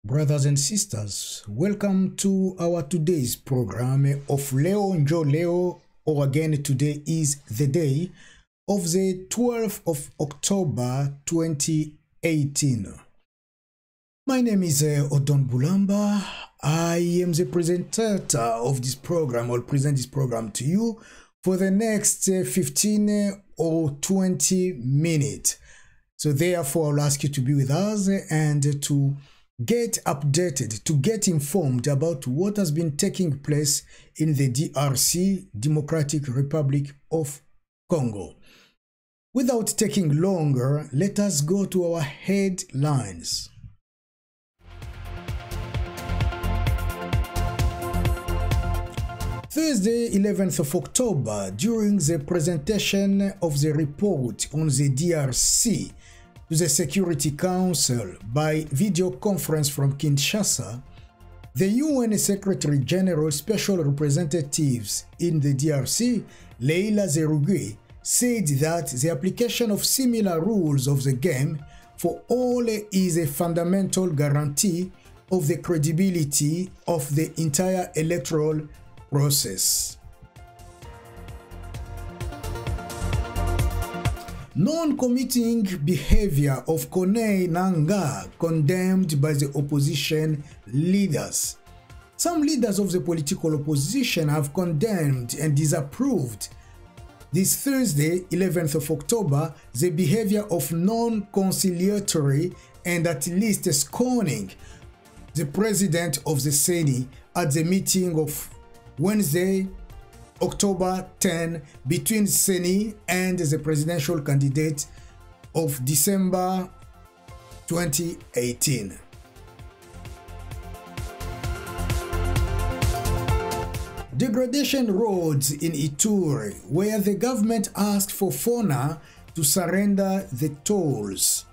Brothers and sisters, welcome to our today's program of Leo Njo Leo, or again today is the day of the 12th of October 2018. My name is Odon Bulamba. I am the presenter of this program. I'll present this program to you for the next 15 or 20 minutes. So therefore, I'll ask you to be with us and to get updated, to get informed about what has been taking place in the DRC, Democratic Republic of Congo. Without taking longer, let us go to our headlines. Thursday, 11th of October, during the presentation of the report on the DRC to the Security Council by video conference from Kinshasa, the UN Secretary General Special Representatives in the DRC, Leila Zerugue, said that the application of similar rules of the game for all is a fundamental guarantee of the credibility of the entire electoral process. Non-committing behavior of NANGAA condemned by the opposition leaders. Some leaders of the political opposition have condemned and disapproved this Thursday, 11th of October, the behavior of non-conciliatory and at least scorning the president of the CENI at the meeting of Wednesday, October 10, between CENI and the presidential candidate of December 2018. Degradation roads in Ituri, where the government asked for Fona to surrender the tolls.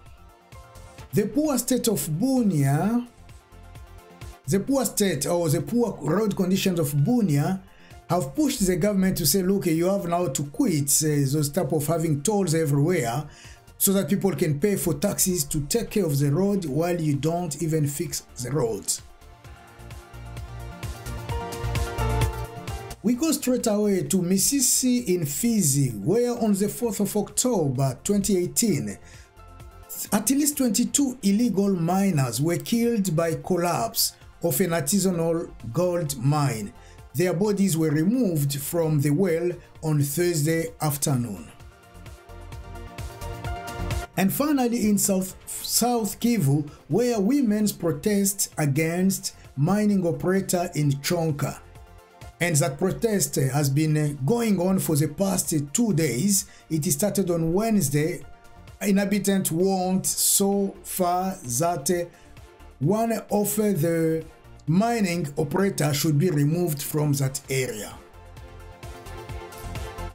The poor state of Bunia, the poor road conditions of Bunia have pushed the government to say, look, you have now to quit those type of having tolls everywhere so that people can pay for taxis to take care of the road while you don't even fix the roads. We go straight away to Misisi in Fizi, where on the 4th of October 2018, at least 22 illegal miners were killed by collapse of an artisanal gold mine. Their bodies were removed from the well on Thursday afternoon. And finally in South Kivu, where women's protest against mining operator in Chonka. And that protest has been going on for the past 2 days. It started on Wednesday. Inhabitants want so far that one of the mining operator should be removed from that area.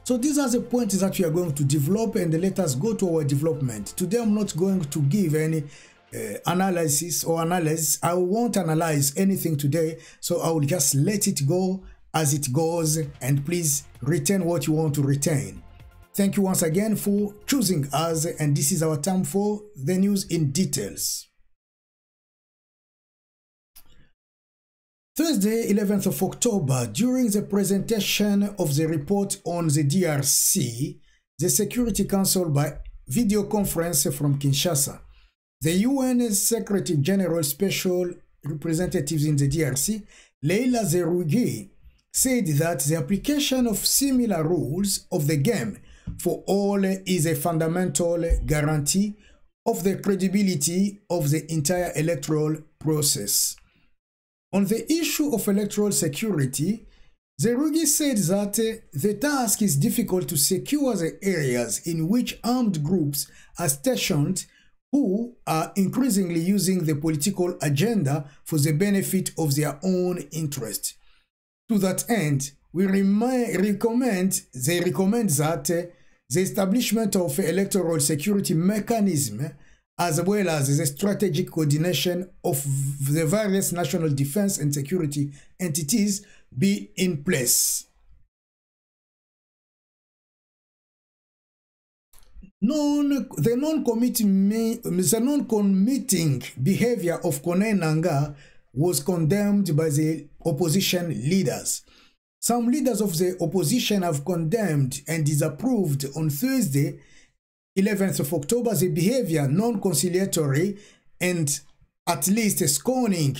So these are the points that we are going to develop, and let us go to our development. Today I'm not going to give any analysis or analysis. I won't analyze anything today, so I will just let it go as it goes, and please retain what you want to retain. Thank you once again for choosing us, and this is our time for the news in details. Thursday, 11th of October, during the presentation of the report on the DRC, the Security Council by video conference from Kinshasa, the UN Secretary General Special Representatives in the DRC, Leila Zerugue, said that the application of similar rules of the game for all is a fundamental guarantee of the credibility of the entire electoral process. On the issue of electoral security, Zerugue said that the task is difficult to secure the areas in which armed groups are stationed who are increasingly using the political agenda for the benefit of their own interest. To that end, they recommend that the establishment of electoral security mechanism as well as the strategic coordination of the various national defense and security entities be in place. the non-committing behavior of Corneille Nangaa was condemned by the opposition leaders. Some leaders of the opposition have condemned and disapproved on Thursday, 11th of October, the behavior non-conciliatory and at least scorning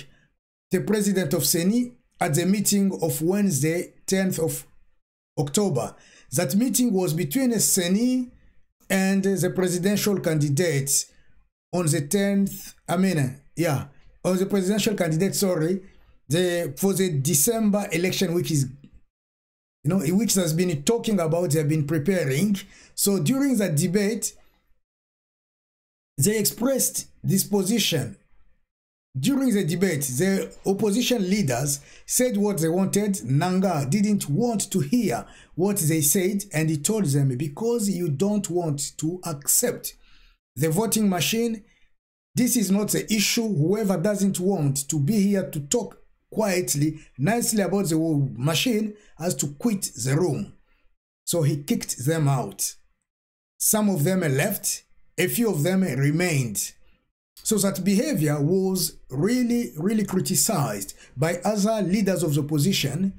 the president of CENI at the meeting of Wednesday, 10th of October. That meeting was between CENI and the presidential candidate on the 10th, on the presidential candidate, sorry, for the December election, which is, which has been talking about, they have been preparing. So during that debate, they expressed this position. During the debate, the opposition leaders said what they wanted. Nangaa didn't want to hear what they said, and he told them, because you don't want to accept the voting machine, this is not the issue. Whoever doesn't want to be here to talk quietly, nicely about the machine has to quit the room. So he kicked them out. Some of them left, a few of them remained. So that behavior was really, really criticized by other leaders of the opposition,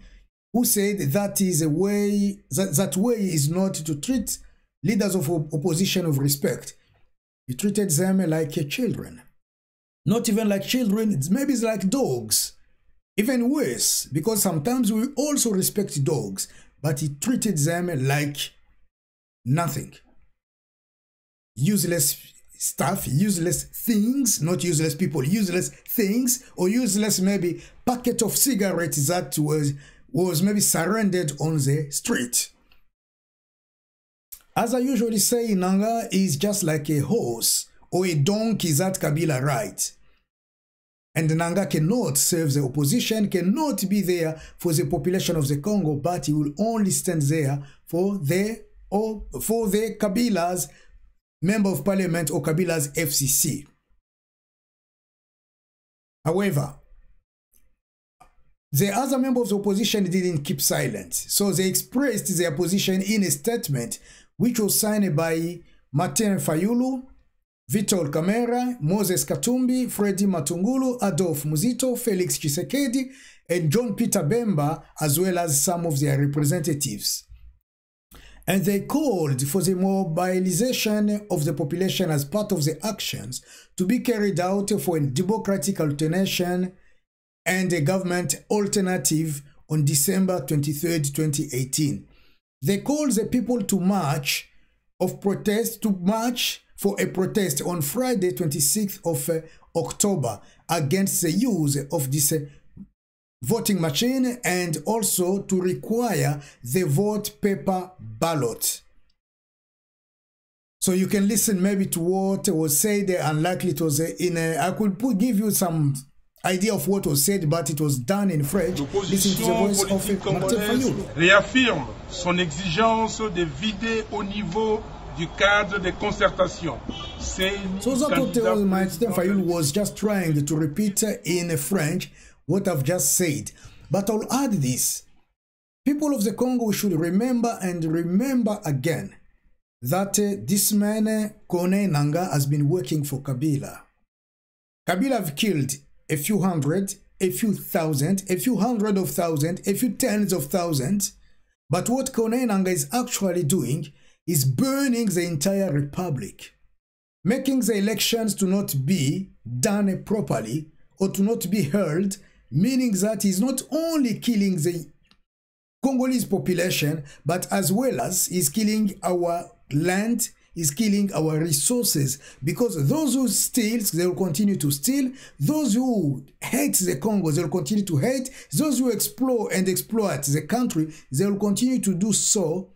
who said that is a way, that way is not to treat leaders of opposition with respect. He treated them like children. Not even like children, maybe it's like dogs. Even worse, because sometimes we also respect dogs, but he treated them like nothing. Useless stuff, useless things, not useless people, useless things, or useless maybe packet of cigarettes that was maybe surrendered on the street. As I usually say, Nangaa is just like a horse or a donkey that Kabila rides. And Nangaa cannot serve the opposition, cannot be there for the population of the Congo, but he will only stand there for the Kabila's member of parliament or Kabila's FCC. However, the other members of the opposition didn't keep silent. So they expressed their position in a statement which was signed by Martin Fayulu, Vitor Kamerhe, Moise Katumbi, Freddy Matungulu, Adolphe Muzito, Felix Tshisekedi, and Jean-Pierre Bemba, as well as some of their representatives. And they called for the mobilization of the population as part of the actions to be carried out for a democratic alternation and a government alternative on December 23rd, 2018. They called the people to march for a protest on Friday, 26th of October against the use of this voting machine, and also to require the vote paper ballot. So you can listen maybe to what was said, unlikely it was I could give you some idea of what was said, but it was done in French. Listen to the voice of Martin Fayulu. Réaffirme son exigence de vider au niveau du cadre de concertation. So that's what Martin Fayulu was just trying to repeat in French what I've just said. But I'll add this. People of the Congo should remember and remember again that this man, Corneille Nangaa, has been working for Kabila. Kabila have killed a few hundred, a few thousand, a few hundred of thousands, a few tens of thousands. But what Corneille Nangaa is actually doing is burning the entire republic, making the elections to not be done properly or to not be held, meaning that he's not only killing the Congolese population, but as well as he's killing our land, he's killing our resources, because those who steal, they will continue to steal. Those who hate the Congo, they will continue to hate. Those who explore and exploit the country, they will continue to do so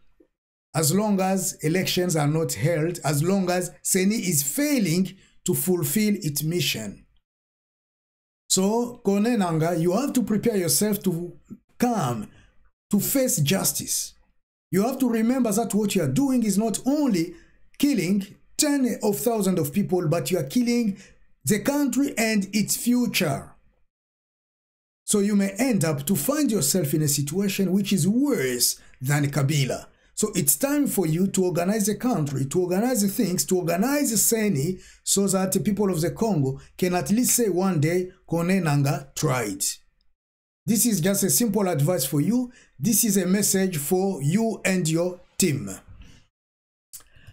as long as elections are not held, as long as CENI is failing to fulfill its mission. So, Corneille Nangaa, you have to prepare yourself to come, to face justice. You have to remember that what you are doing is not only killing tens of thousands of people, but you are killing the country and its future. So you may end up to find yourself in a situation which is worse than Kabila. So it's time for you to organize the country, to organize the things, to organize the CENI, so that the people of the Congo can at least say one day, Kone NANGAA tried. This is just a simple advice for you. This is a message for you and your team.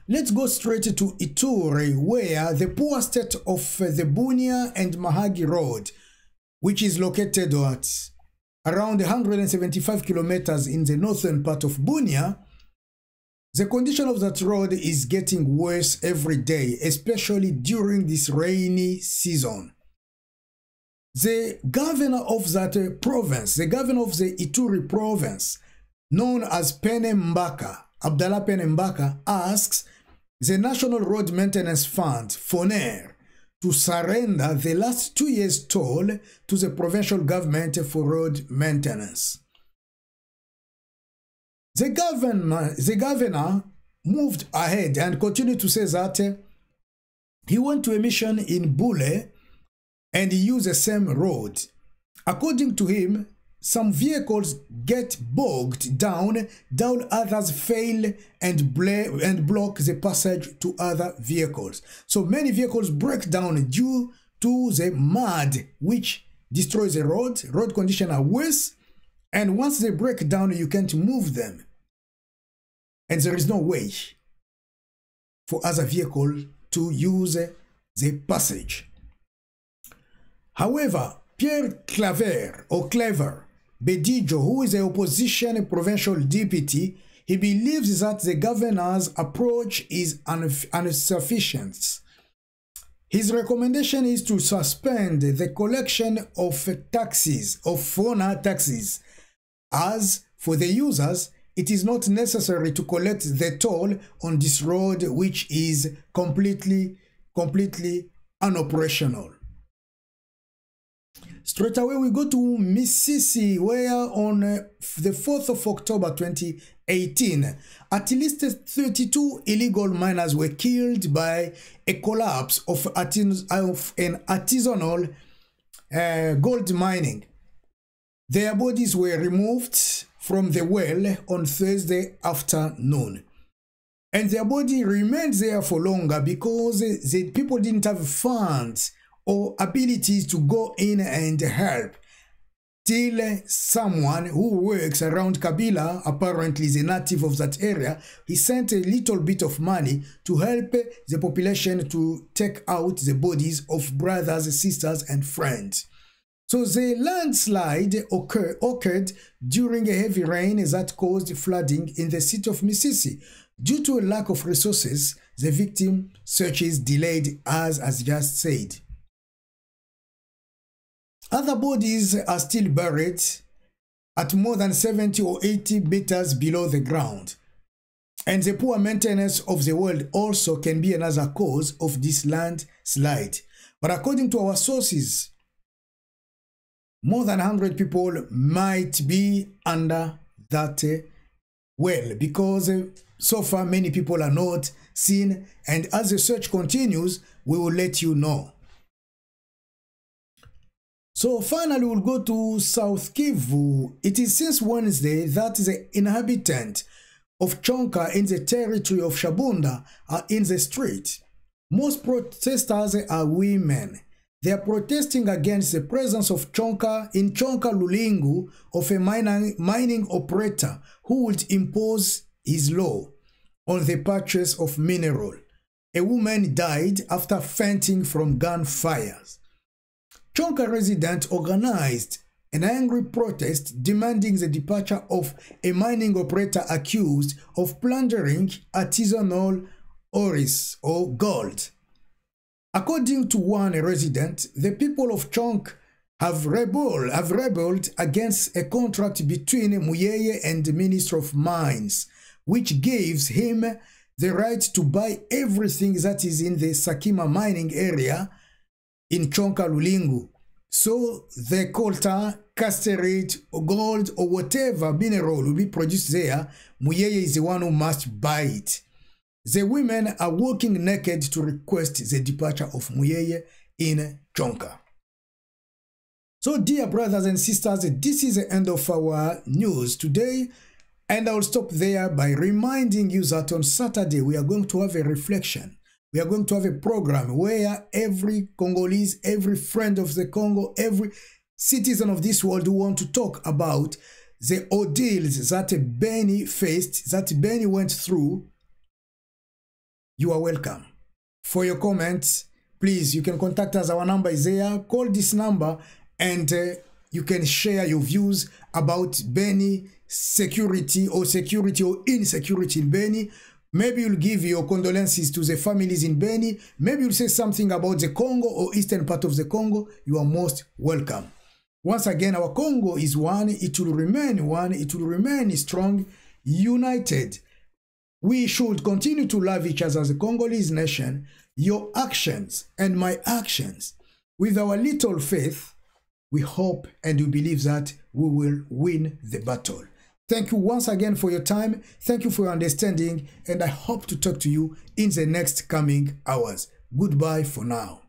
Let's go straight to Ituri, where the poor state of the Bunia and Mahagi road, which is located at around 175 kilometers in the northern part of Bunia, the condition of that road is getting worse every day, especially during this rainy season. The governor of that province, the governor of the Ituri province, known as Pene Mbaka, Abdallah Pene Mbaka, asks the National Road Maintenance Fund, FONER, to surrender the last 2 years' toll to the provincial government for road maintenance. The governor moved ahead and continued to say that he went to a mission in Bule and he used the same road. According to him, some vehicles get bogged down, others fail and block the passage to other vehicles. So many vehicles break down due to the mud, which destroys the road. Road conditions are worse, and once they break down, you can't move them. And there is no way for other vehicles to use the passage. However, Pierre Claver Bedijo, who is the opposition provincial deputy, he believes that the governor's approach is insufficient. His recommendation is to suspend the collection of taxes, of FONA taxes. As for the users, it is not necessary to collect the toll on this road, which is completely unoperational. Straight away, we go to Mississippi, where on the 4th of October 2018, at least 32 illegal miners were killed by a collapse of an artisanal gold mining. Their bodies were removed from the well on Thursday afternoon. And their body remained there for longer because the people didn't have funds or abilities to go in and help, till someone who works around Kabila, apparently is a native of that area, he sent a little bit of money to help the population to take out the bodies of brothers, sisters, and friends. So the landslide occurred during a heavy rain that caused flooding in the city of Mississippi. Due to a lack of resources, the victim searches delayed, as just said. Other bodies are still buried at more than 70 or 80 meters below the ground. And the poor maintenance of the world also can be another cause of this landslide. But according to our sources, more than 100 people might be under that well, because so far many people are not seen, and as the search continues, we will let you know. So finally, we'll go to South Kivu. It is since Wednesday that the inhabitants of Chonka in the territory of Shabunda are in the street. Most protesters are women. They are protesting against the presence of Chonka Lulingu of a mining operator who would impose his law on the purchase of mineral. A woman died after fainting from gunfires. Chonka residents organized an angry protest demanding the departure of a mining operator accused of plundering artisanal ores or gold. According to one resident, the people of Chonk have rebelled against a contract between Muyeye and the Minister of Mines, which gives him the right to buy everything that is in the Sakima mining area in Chonka Lulingu. So the coltan, casterite, or gold, or whatever mineral will be produced there, Muyeye is the one who must buy it. The women are walking naked to request the departure of Muyeye in Chonka. So dear brothers and sisters, this is the end of our news today. And I'll stop there by reminding you that on Saturday we are going to have a reflection. We are going to have a program where every Congolese, every friend of the Congo, every citizen of this world who want to talk about the ordeals that Beni faced, that Beni went through, you are welcome. For your comments, please, you can contact us. Our number is there. Call this number and you can share your views about Beni security or insecurity in Beni. Maybe you'll give your condolences to the families in Beni. Maybe you'll say something about the Congo or eastern part of the Congo. You are most welcome. Once again, our Congo is one. It will remain one. It will remain strong, united. We should continue to love each other as a Congolese nation. Your actions and my actions, with our little faith, we hope and we believe that we will win the battle. Thank you once again for your time. Thank you for your understanding. And I hope to talk to you in the next coming hours. Goodbye for now.